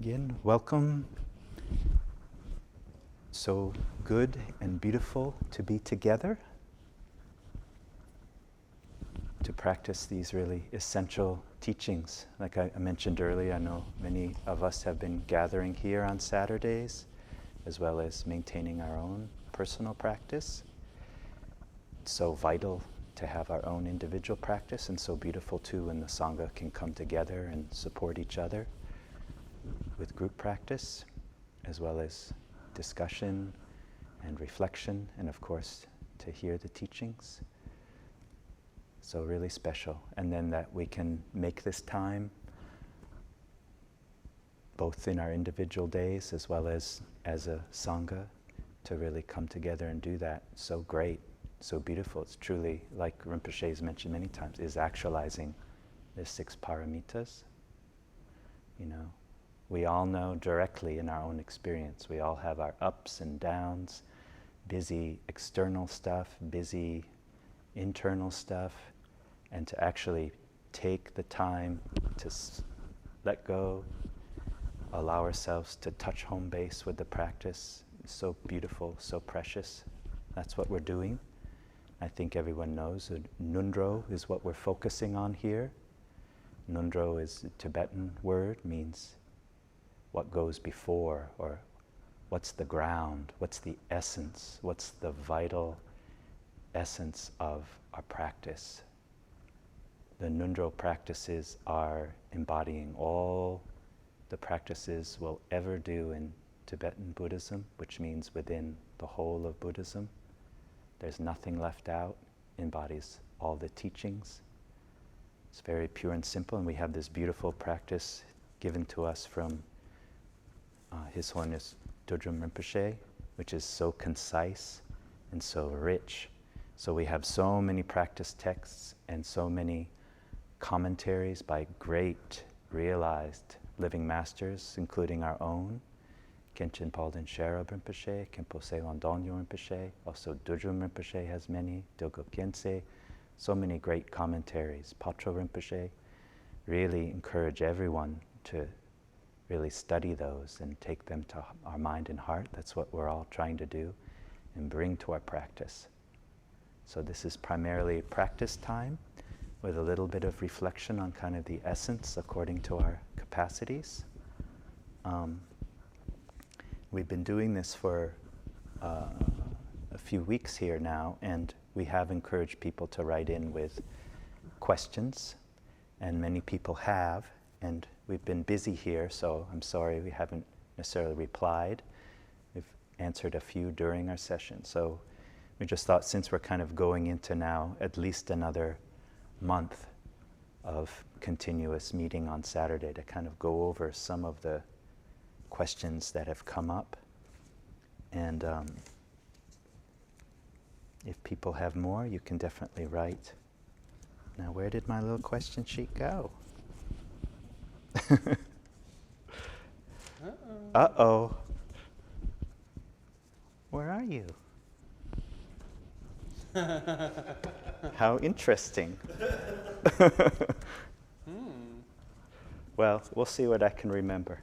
begin. Welcome. So good and beautiful to be together, to practice these really essential teachings. Like I mentioned earlier, I know many of us have been gathering here on Saturdays, as well as maintaining our own personal practice. It's so vital to have our own individual practice, and so beautiful too when the Sangha can come together and support each other with group practice, as well as discussion and reflection, and of course to hear the teachings. So really special. And then that we can make this time both in our individual days as well as a Sangha to really come together and do that. So great, so beautiful. It's truly, like Rinpoche has mentioned many times, is actualizing the 6 paramitas. You know, we all know directly in our own experience. We all have our ups and downs, busy external stuff, busy internal stuff, and to actually take the time to let go, allow ourselves to touch home base with the practice. It's so beautiful, so precious. That's what we're doing. I think everyone knows that Ngondro is what we're focusing on here. Ngondro is a Tibetan word, means what goes before, or what's the ground, what's the essence, what's the vital essence of our practice. The Ngondro practices are embodying all the practices we'll ever do in Tibetan Buddhism, which means within the whole of Buddhism. There's nothing left out, embodies all the teachings. It's very pure and simple, and we have this beautiful practice given to us from His Holiness Dudjom Rinpoche, which is so concise and so rich. So we have so many practice texts and so many commentaries by great, realized living masters, including our own, Khenpo Tsewang Rinpoche, Khenpo Tsewang Dongyal Rinpoche, also Dudjom Rinpoche has many, Dilgo Khyentse, so many great commentaries. Patra Rinpoche. Really encourage everyone to really study those and take them to our mind and heart. That's what we're all trying to do and bring to our practice. So this is primarily practice time with a little bit of reflection on kind of the essence according to our capacities. We've been doing this for a few weeks here now, and we have encouraged people to write in with questions, and many people have, and we've been busy here, so I'm sorry we haven't necessarily replied. We've answered a few during our session, so we just thought, since we're kind of going into now at least another month of continuous meeting on Saturday, to kind of go over some of the questions that have come up. And if people have more, you can definitely write. Now, where did my little question sheet go? Uh-oh. Where are you? How interesting. Well, we'll see what I can remember.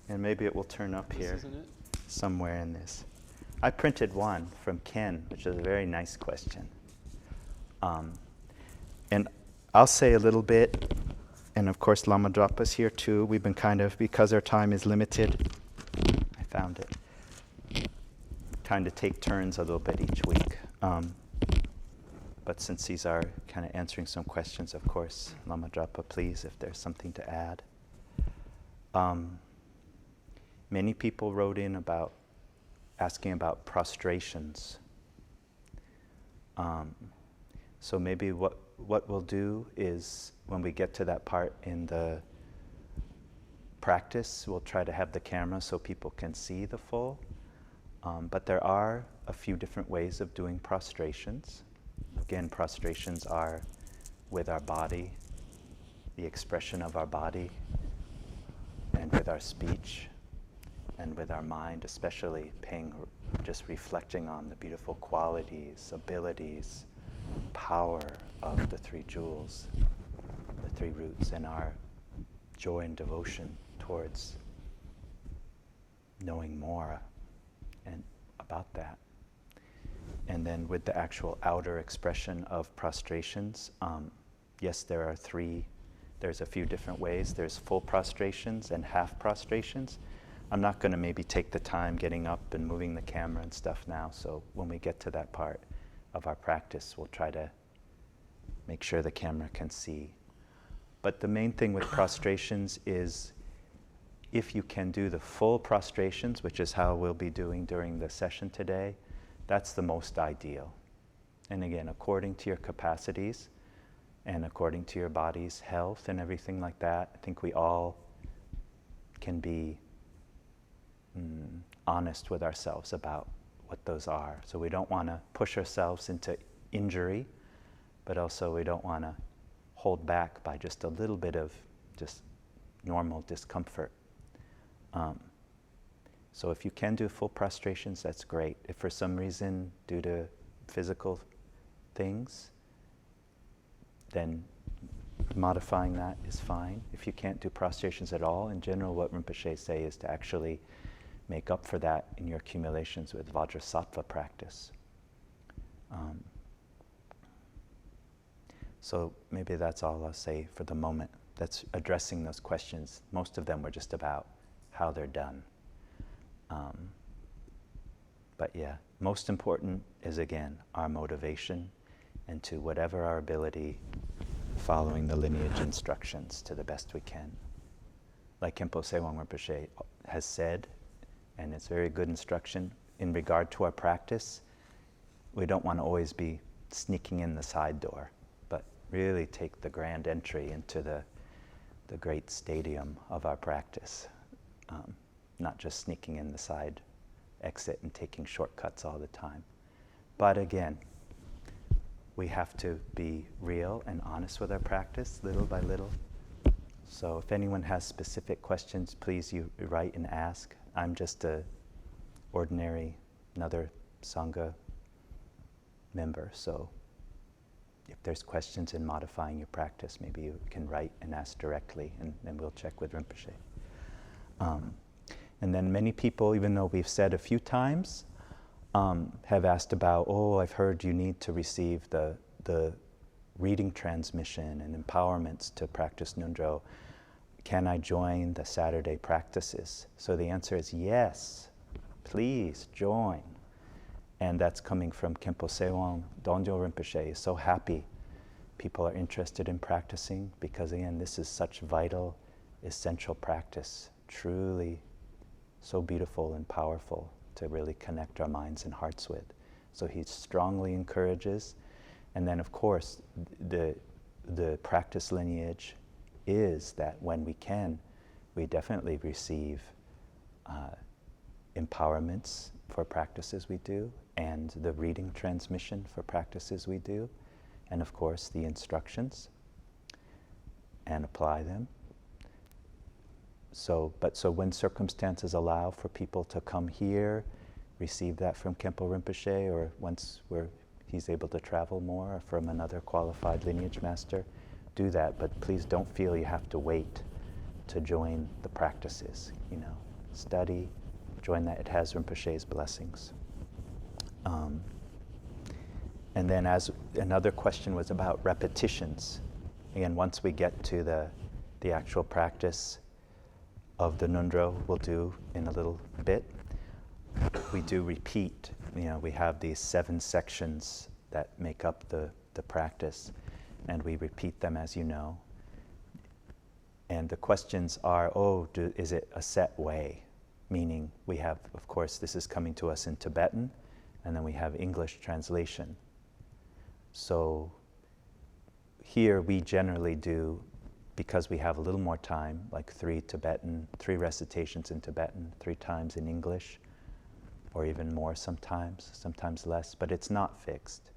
And maybe it will turn up here somewhere in this. I printed one from Ken, which is a very nice question. And I'll say a little bit, and of course Lama Dragpa's here too. We've been kind of, because our time is limited, I found it, trying to take turns a little bit each week. But since these are kind of answering some questions, of course, Lama Dragpa, please, if there's something to add. Many people wrote in about asking about prostrations. So maybe what we'll do is, when we get to that part in the practice, we'll try to have the camera so people can see the full. But there are a few different ways of doing prostrations. Again, prostrations are with our body, the expression of our body, and with our speech, and with our mind, especially just reflecting on the beautiful qualities, abilities, power of the 3 jewels, the 3 roots, and our joy and devotion towards knowing more and about that. And then with the actual outer expression of prostrations, yes, there's a few different ways. There's full prostrations and half prostrations. I'm not going to maybe take the time getting up and moving the camera and stuff now, so when we get to that part of our practice, we'll try to make sure the camera can see. But the main thing with prostrations is if you can do the full prostrations, which is how we'll be doing during the session today, that's the most ideal. And again, according to your capacities and according to your body's health and everything like that, I think we all can be honest with ourselves about what those are. So we don't want to push ourselves into injury, but also we don't want to hold back by just a little bit of just normal discomfort. So if you can do full prostrations, that's great. If for some reason, due to physical things, then modifying that is fine. If you can't do prostrations at all, in general, what Rinpoche say is to actually make up for that in your accumulations with Vajrasattva practice. So maybe that's all I'll say for the moment. That's addressing those questions. Most of them were just about how they're done. But yeah, most important is, again, our motivation, and to whatever our ability, following the lineage instructions to the best we can. Like Khenpo Tsewang Rinpoche has said, and it's very good instruction, in regard to our practice, we don't want to always be sneaking in the side door, but really take the grand entry into the great stadium of our practice. Not just sneaking in the side exit and taking shortcuts all the time. But again, we have to be real and honest with our practice, little by little. So if anyone has specific questions, please you write and ask. I'm just a ordinary, another Sangha member, so if there's questions in modifying your practice, maybe you can write and ask directly, and then we'll check with Rinpoche. And then many people, even though we've said a few times, have asked about, I've heard you need to receive the reading transmission and empowerments to practice Ngondro. Can I join the Saturday practices? So the answer is yes, please join. And that's coming from Khenpo Tsewang Dongyal Rinpoche. He's so happy people are interested in practicing, because again, this is such vital, essential practice, truly so beautiful and powerful to really connect our minds and hearts with. So he strongly encourages. And then of course, the practice lineage is that when we can, we definitely receive empowerments for practices we do, and the reading transmission for practices we do, and of course the instructions, and apply them. So when circumstances allow for people to come here, receive that from Khenpo Rinpoche, or once he's able to travel more, or from another qualified lineage master, do that. But please don't feel you have to wait to join the practices. Study, join that. It has Rinpoche's blessings. And then as another question was about repetitions. Again, once we get to the actual practice of the Ngondro, we'll do in a little bit, we do repeat. We have these 7 sections that make up the practice, and we repeat them, as you know. And the questions are, is it a set way? Meaning we have, of course, this is coming to us in Tibetan, and then we have English translation. So here we generally do, because we have a little more time, like 3 recitations in Tibetan, 3 times in English, or even more sometimes less, but it's not fixed.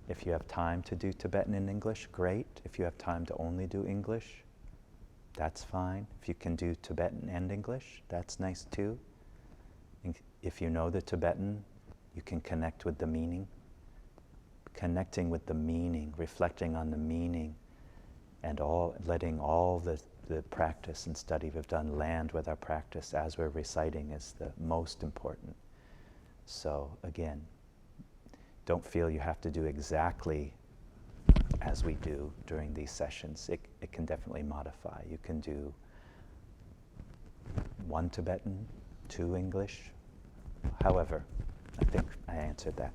If you have time to do Tibetan and English, great. If you have time to only do English, that's fine. If you can do Tibetan and English, that's nice too. If you know the Tibetan, you can connect with the meaning. Connecting with the meaning, reflecting on the meaning, and letting all the practice and study we've done land with our practice as we're reciting is the most important. So again, don't feel you have to do exactly as we do during these sessions. It can definitely modify. You can do 1 Tibetan, 2 English. However, I think I answered that.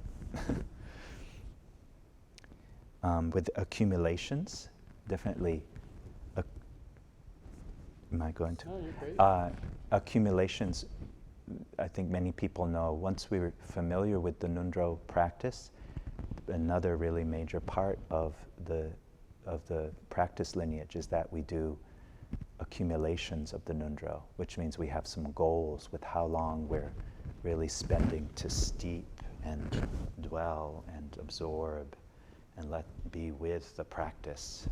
With accumulations, definitely. Am I going to? No, you're great. Accumulations, I think many people know. Once we were familiar with the Ngondro practice, another really major part of the practice lineage is that we do accumulations of the Ngondro, which means we have some goals with how long we're really spending to steep and dwell and absorb and be with the practice,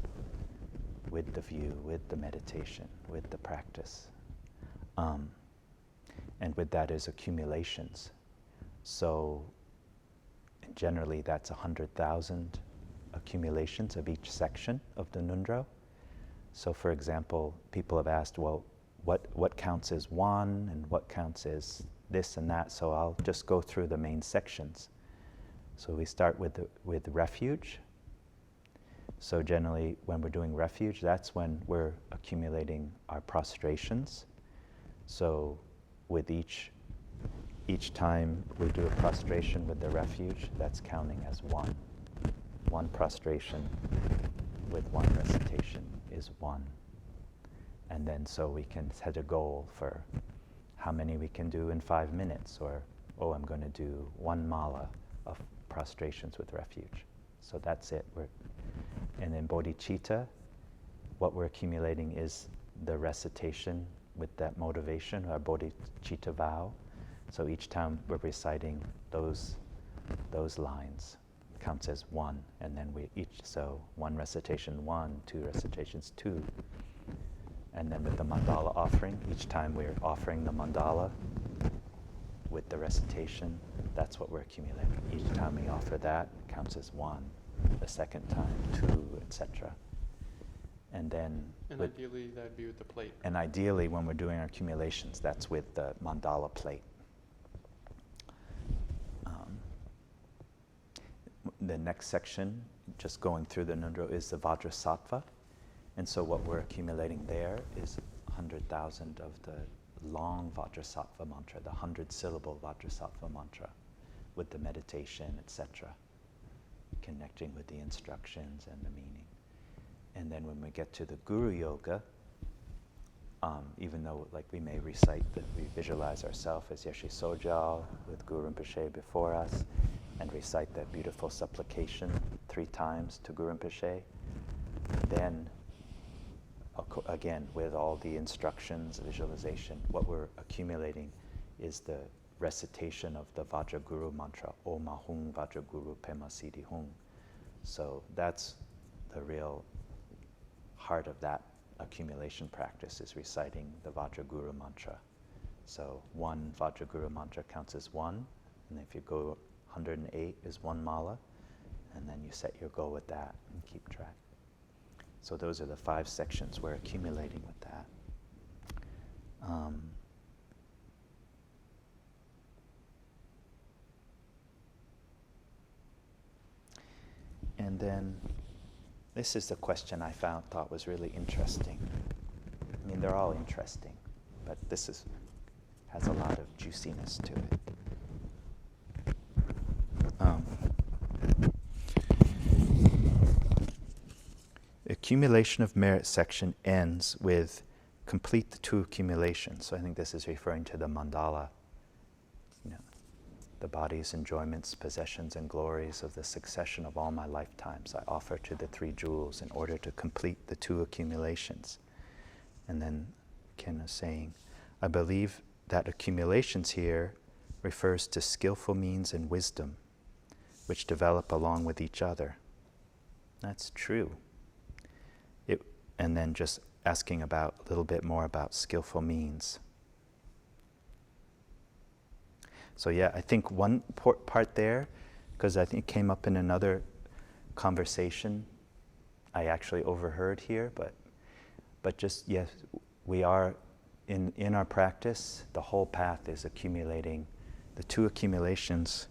with the view, with the meditation, with the practice. And with that is accumulations. So generally that's 100,000 accumulations of each section of the Ngondro. So for example, people have asked, well, what counts as 1 and what counts as this and that? So I'll just go through the main sections. So we start with Refuge. So generally when we're doing Refuge, that's when we're accumulating our prostrations. So with each time we do a prostration with the Refuge, that's counting as 1. 1 prostration with 1 recitation is 1. And then so we can set a goal for how many we can do in 5 minutes, or, I'm going to do 1 mala of prostrations with Refuge. So that's it. And in Bodhichitta, what we're accumulating is the recitation with that motivation, our Bodhichitta vow. So each time we're reciting those lines counts as 1, and then so 1 recitation 1, 2 recitations 2. And then with the mandala offering, each time we're offering the mandala with the recitation, that's what we're accumulating. Each time we offer that, it counts as 1. The second time, 2, etc. And then... And ideally, that would be with the plate. And ideally, when we're doing our accumulations, that's with the mandala plate. The next section, just going through the Ngondro, is the Vajrasattva. And so what we're accumulating there is 100,000 of the long Vajrasattva mantra, the 100-syllable Vajrasattva mantra, with the meditation, etc., connecting with the instructions and the meaning. And then when we get to the Guru Yoga, even though we may recite that we visualize ourselves as Yeshe Sojal with Guru Rinpoche before us, and recite that beautiful supplication 3 times to Guru Rinpoche, then again with all the instructions, visualization, what we're accumulating is the recitation of the Vajraguru mantra, Om Ahung Vajraguru Pema Siddhi Hung. So that's the real heart of that accumulation practice, is reciting the Vajraguru mantra. So 1 Vajraguru mantra counts as 1, and if you go 108 is 1 mala, and then you set your goal with that and keep track. So those are the 5 sections we're accumulating with that. And then this is the question I thought was really interesting. I mean, they're all interesting, but this has a lot of juiciness to it. Accumulation of merit section ends with complete the 2 accumulations. So I think this is referring to the mandala, the body's enjoyments, possessions, and glories of the succession of all my lifetimes I offer to the 3 jewels in order to complete the 2 accumulations. And then Ken is saying, I believe that accumulations here refers to skillful means and wisdom, which develop along with each other. That's true. And then just asking a little bit more about skillful means. So yeah, I think one part there, because I think it came up in another conversation I actually overheard here, but just, yes, we are, in our practice, the whole path is accumulating. The two accumulations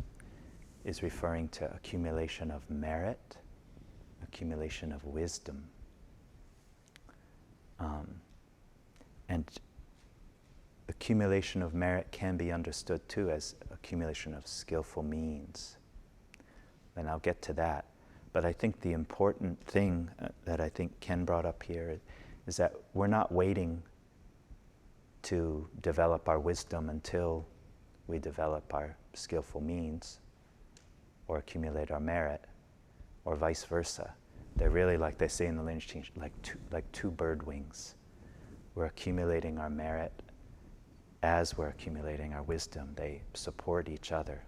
is referring to accumulation of merit, accumulation of wisdom. And accumulation of merit can be understood too as accumulation of skillful means. And I'll get to that. But I think the important thing that I think Ken brought up here is that we're not waiting to develop our wisdom until we develop our skillful means or accumulate our merit, or vice versa. They're really, like they say in the lineage teaching, like two bird wings. We're accumulating our merit as we're accumulating our wisdom. They support each other.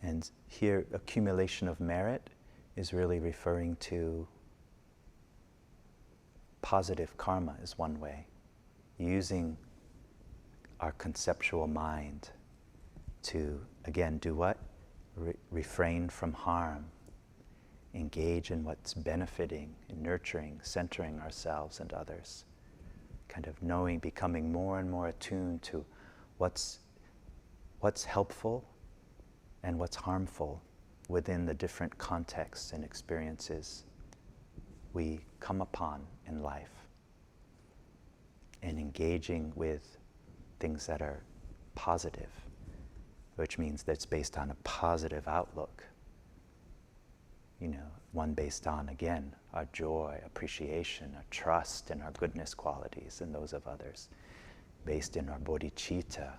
And here, accumulation of merit is really referring to positive karma is one way, using our conceptual mind to, again, do what? Refrain from harm, engage in what's benefiting, in nurturing, centering ourselves and others, kind of knowing, becoming more and more attuned to what's helpful and what's harmful within the different contexts and experiences we come upon in life, and engaging with things that are positive, which means that's based on a positive outlook. You know, one based on, again, our joy, appreciation, our trust in our goodness qualities and those of others, based in our bodhichitta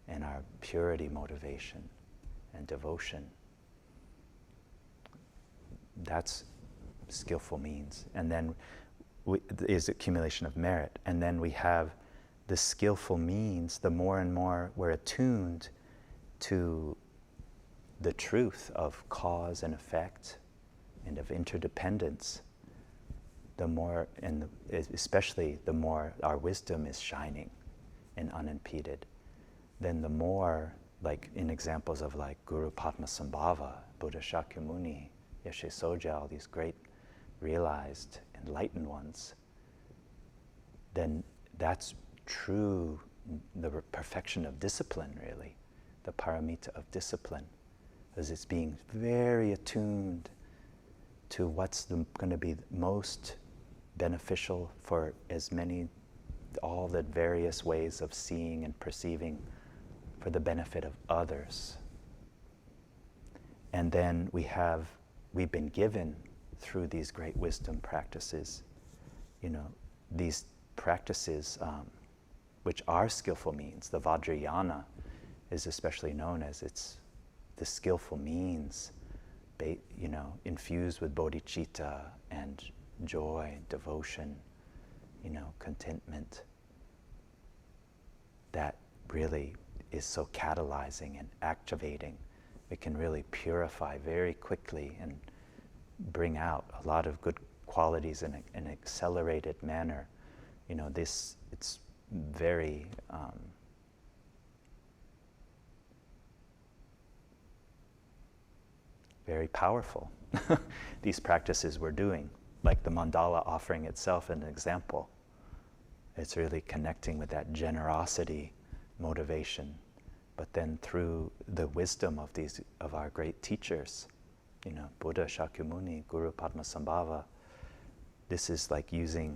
and our purity motivation and devotion. That's skillful means. And then is accumulation of merit. And then we have the skillful means, the more and more we're attuned to the truth of cause and effect and of interdependence, the more, and especially the more our wisdom is shining and unimpeded, then the more, like in examples of like Guru Padmasambhava, Buddha Shakyamuni, Yeshe Soja, all these great realized enlightened ones, then that's true, the perfection of discipline, really, the paramita of discipline, as it's being very attuned to what's going to be most beneficial for all the various ways of seeing and perceiving for the benefit of others. And then we've been given through these great wisdom practices, these practices which are skillful means. The Vajrayana is especially known as it's the skillful means, infused with bodhicitta and joy, devotion, contentment, that really is so catalyzing and activating. It can really purify very quickly and bring out a lot of good qualities in an accelerated manner. It's very very powerful. These practices we're doing, like the mandala offering itself, an example. It's really connecting with that generosity motivation, but then through the wisdom of our great teachers, Buddha Shakyamuni, Guru Padmasambhava. This is like it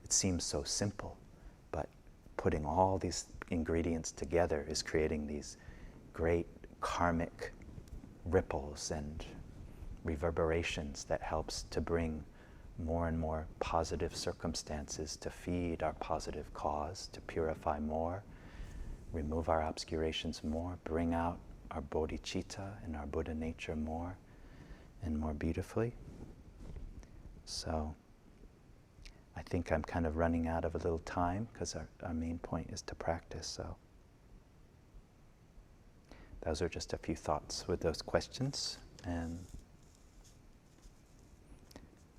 seems so simple, but putting all these ingredients together is creating these great karmic ripples and reverberations that helps to bring more and more positive circumstances to feed our positive cause, to purify more, remove our obscurations more, bring out our bodhicitta and our Buddha nature more and more beautifully. So I think I'm kind of running out of a little time because our main point is to practice. So those are just a few thoughts with those questions. And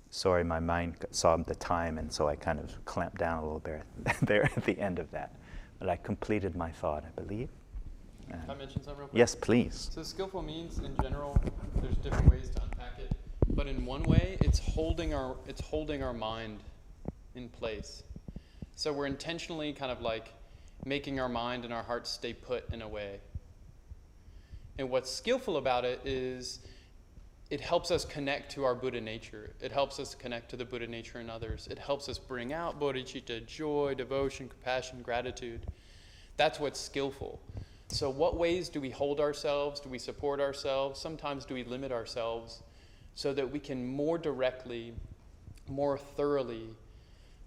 sorry, my mind saw the time, and so I kind of clamped down a little bit there at the end of that. But I completed my thought, I believe. Can I mention something real quick? Yes, please. So skillful means, in general, there's different ways to unpack it. But in one way, it's holding our mind in place. So we're intentionally kind of like making our mind and our heart stay put in a way. And what's skillful about it is it helps us connect to our Buddha nature. It helps us connect to the Buddha nature in others. It helps us bring out bodhicitta, joy, devotion, compassion, gratitude. That's what's skillful. So what ways do we hold ourselves? Do we support ourselves? Sometimes do we limit ourselves so that we can more directly, more thoroughly,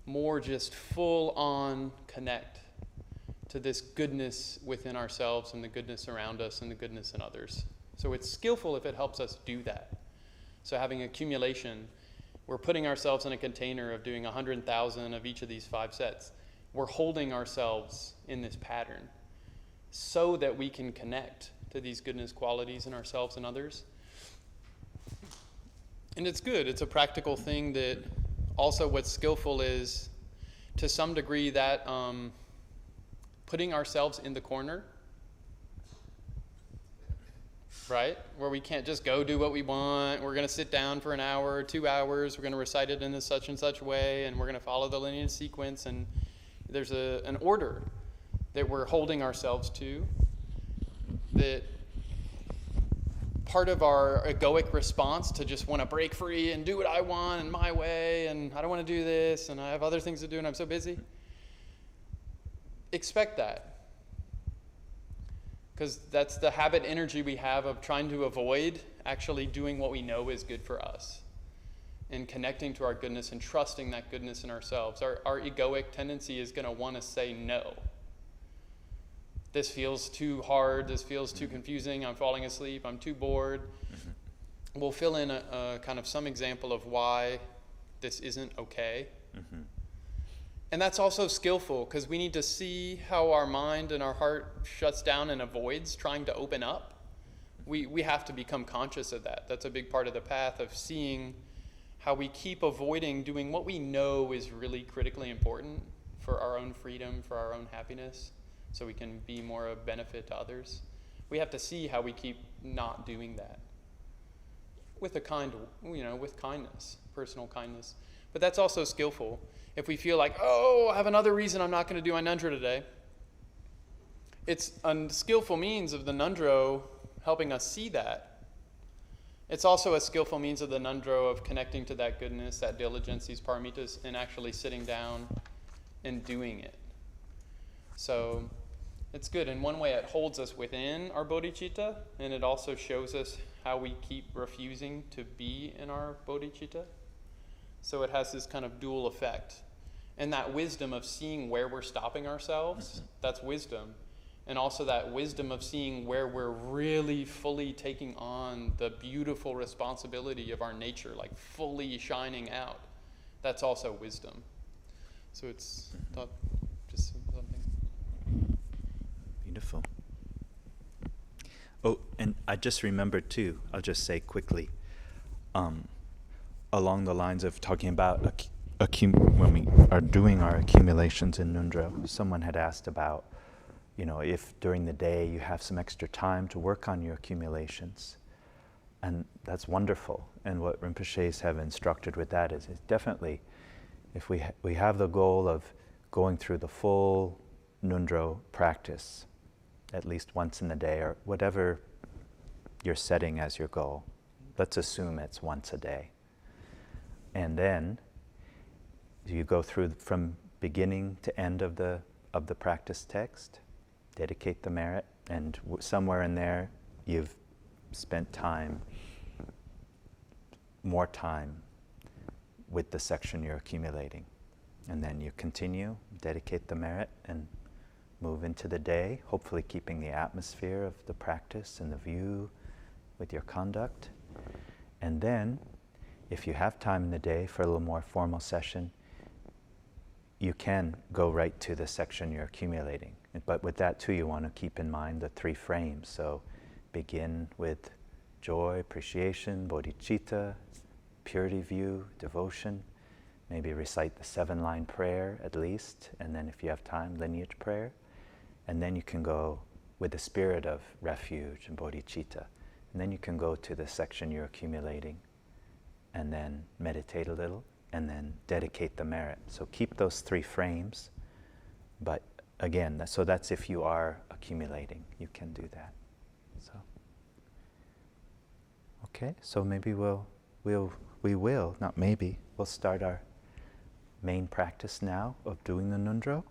more just full on connect to this goodness within ourselves and the goodness around us and the goodness in others. So it's skillful if it helps us do that. So having accumulation, we're putting ourselves in a container of doing 100,000 of each of these 5 sets. We're holding ourselves in this pattern so that we can connect to these goodness qualities in ourselves and others. And it's good. It's a practical thing that also what's skillful is, to some degree, that putting ourselves in the corner, right? Where we can't just go do what we want. We're going to sit down for an hour, 2 hours. We're going to recite it in a such and such way, and we're going to follow the lineage sequence. And there's an order that we're holding ourselves to, that part of our egoic response to just want to break free and do what I want and my way, and I don't want to do this, and I have other things to do, and I'm so busy. Expect that. Because that's the habit energy we have of trying to avoid actually doing what we know is good for us and connecting to our goodness and trusting that goodness in ourselves. Our egoic tendency is going to want to say no. This feels too hard. This feels too confusing. I'm falling asleep. I'm too bored. Mm-hmm. We'll fill in a kind of some example of why this isn't okay. Mm-hmm. And that's also skillful, because we need to see how our mind and our heart shuts down and avoids trying to open up. We have to become conscious of that. That's a big part of the path, of seeing how we keep avoiding doing what we know is really critically important for our own freedom, for our own happiness, so we can be more of benefit to others. We have to see how we keep not doing that with with kindness, personal kindness. But that's also skillful. If we feel like, I have another reason I'm not going to do my Ngondro today, it's a skillful means of the Ngondro helping us see that. It's also a skillful means of the Ngondro of connecting to that goodness, that diligence, these paramitas, and actually sitting down and doing it. So it's good. In one way, it holds us within our bodhicitta, and it also shows us how we keep refusing to be in our bodhicitta. So it has this kind of dual effect. And that wisdom of seeing where we're stopping ourselves, that's wisdom. And also that wisdom of seeing where we're really fully taking on the beautiful responsibility of our nature, like fully shining out. That's also wisdom. So it's just something. Beautiful. Oh, and I just remembered too, I'll just say quickly, along the lines of talking about when we are doing our accumulations in Ngondro, someone had asked about, if during the day you have some extra time to work on your accumulations. And that's wonderful. And what Rinpoches have instructed with that is definitely, if we have the goal of going through the full Ngondro practice, at least once in the day, or whatever you're setting as your goal, let's assume it's once a day. And then you go through from beginning to end of the practice text, dedicate the merit, and somewhere in there you've spent more time with the section you're accumulating. And then you continue, dedicate the merit, and move into the day, hopefully keeping the atmosphere of the practice and the view with your conduct. And then, if you have time in the day for a little more formal session, you can go right to the section you're accumulating. But with that too, you want to keep in mind the 3 frames. So begin with joy, appreciation, bodhicitta, purity view, devotion. Maybe recite the 7-line prayer at least, and then if you have time, lineage prayer. And then you can go with the spirit of refuge and bodhicitta. And then you can go to the section you're accumulating and then meditate a little and then dedicate the merit. So keep those 3 frames, but again, so that's if you are accumulating, you can do that. So, okay, so maybe we'll start our main practice now of doing the Ngondro.